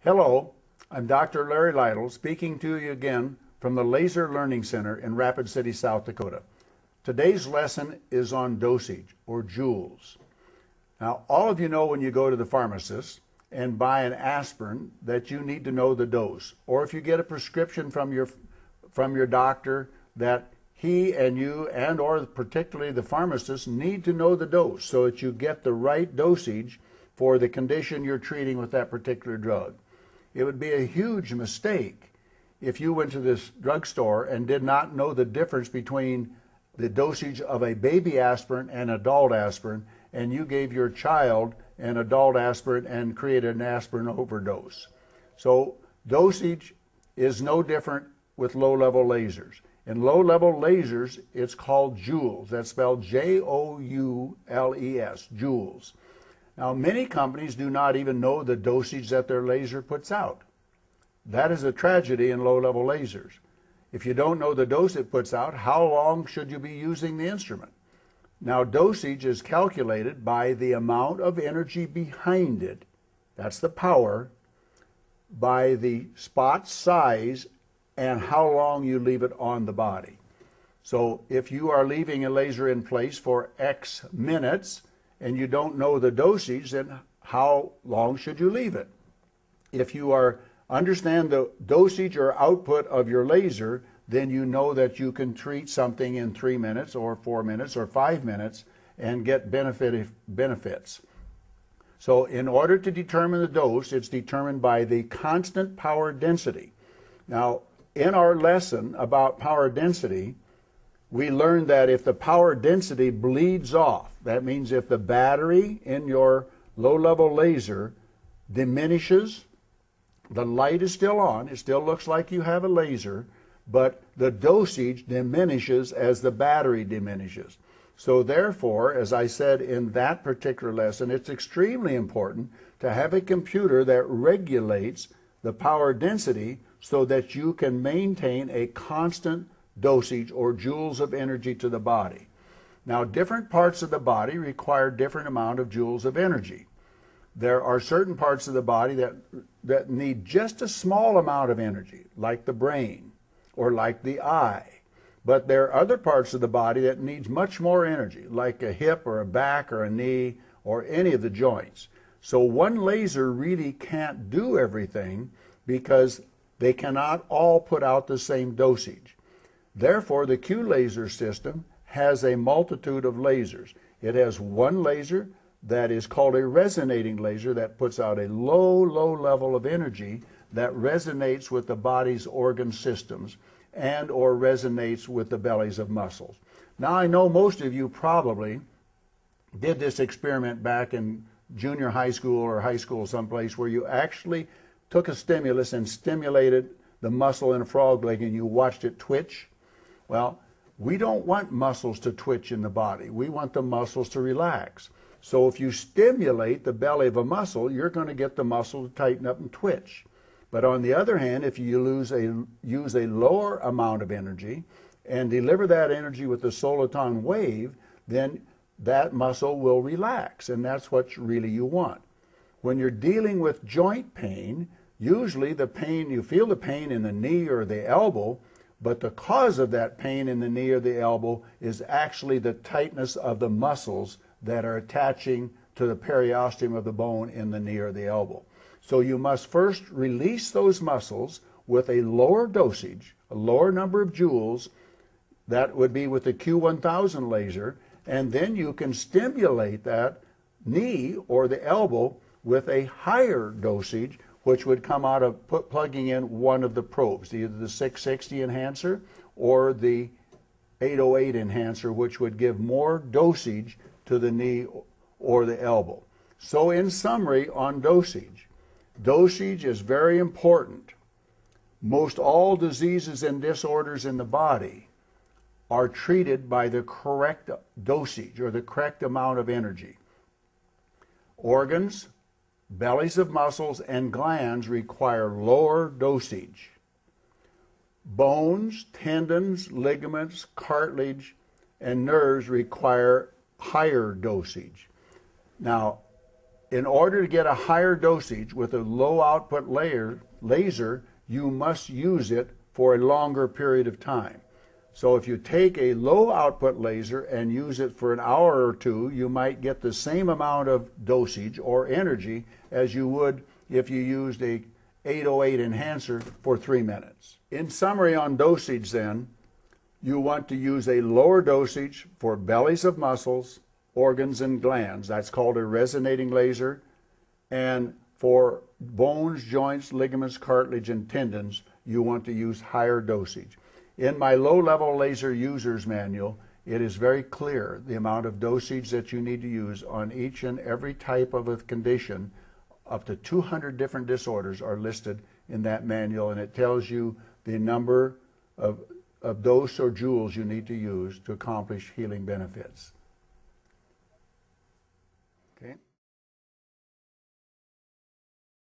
Hello, I'm Dr. Larry Lytle speaking to you again from the Laser Learning Center in Rapid City, South Dakota. Today's lesson is on dosage, or joules. Now, all of you know when you go to the pharmacist and buy an aspirin that you need to know the dose, or if you get a prescription from your doctor that he and you or particularly the pharmacist need to know the dose so that you get the right dosage for the condition you're treating with that particular drug. It would be a huge mistake if you went to this drugstore and did not know the difference between the dosage of a baby aspirin and adult aspirin, and you gave your child an adult aspirin and created an aspirin overdose. So dosage is no different with low-level lasers. In low-level lasers, it's called joules. That's spelled Joules, joules. Now, many companies do not even know the dosage that their laser puts out. That is a tragedy in low-level lasers. If you don't know the dose it puts out, how long should you be using the instrument? Now, dosage is calculated by the amount of energy behind it, that's the power, by the spot size and how long you leave it on the body. So if you are leaving a laser in place for X minutes and you don't know the dosage, then how long should you leave it? If you understand the dosage or output of your laser, then you know that you can treat something in 3 minutes or 4 minutes or 5 minutes and get benefits. So in order to determine the dose, it's determined by the constant power density. Now, in our lesson about power density, we learned that if the power density bleeds off, that means if the battery in your low-level laser diminishes, the light is still on, it still looks like you have a laser, but the dosage diminishes as the battery diminishes. So therefore, as I said in that particular lesson, it's extremely important to have a computer that regulates the power density so that you can maintain a constant dosage or joules of energy to the body. Now, different parts of the body require different amount of joules of energy. There are certain parts of the body that need just a small amount of energy, like the brain or like the eye. But there are other parts of the body that needs much more energy, like a hip or a back or a knee or any of the joints. So one laser really can't do everything because they cannot all put out the same dosage. Therefore, the Q laser system has a multitude of lasers. It has one laser that is called a resonating laser that puts out a low level of energy that resonates with the body's organ systems and or resonates with the bellies of muscles. Now, I know most of you probably did this experiment back in junior high school or high school someplace where you actually took a stimulus and stimulated the muscle in a frog leg and you watched it twitch. Well, we don't want muscles to twitch in the body. We want the muscles to relax. So if you stimulate the belly of a muscle, you're going to get the muscle to tighten up and twitch. But on the other hand, if you use a lower amount of energy and deliver that energy with the soliton wave, then that muscle will relax, and that's what really you want. When you're dealing with joint pain, usually you feel the pain in the knee or the elbow, but the cause of that pain in the knee or the elbow is actually the tightness of the muscles that are attaching to the periosteum of the bone in the knee or the elbow. So you must first release those muscles with a lower dosage, a lower number of joules. That would be with the Q1000 laser, and then you can stimulate that knee or the elbow with a higher dosage, which would come out of plugging in one of the probes, either the 660 enhancer or the 808 enhancer, which would give more dosage to the knee or the elbow. So in summary on dosage, dosage is very important. Most all diseases and disorders in the body are treated by the correct dosage or the correct amount of energy. Organs, bellies of muscles, and glands require lower dosage. Bones, tendons, ligaments, cartilage, and nerves require higher dosage. Now, in order to get a higher dosage with a low output laser, you must use it for a longer period of time. So if you take a low output laser and use it for an hour or two, you might get the same amount of dosage or energy as you would if you used a 808 enhancer for 3 minutes. In summary on dosage then, you want to use a lower dosage for bellies of muscles, organs, and glands. That's called a resonating laser. And for bones, joints, ligaments, cartilage, and tendons, you want to use higher dosage. In my low-level laser user's manual, it is very clear the amount of dosage that you need to use on each and every type of a condition. Up to 200 different disorders are listed in that manual, and it tells you the number of dose or joules you need to use to accomplish healing benefits.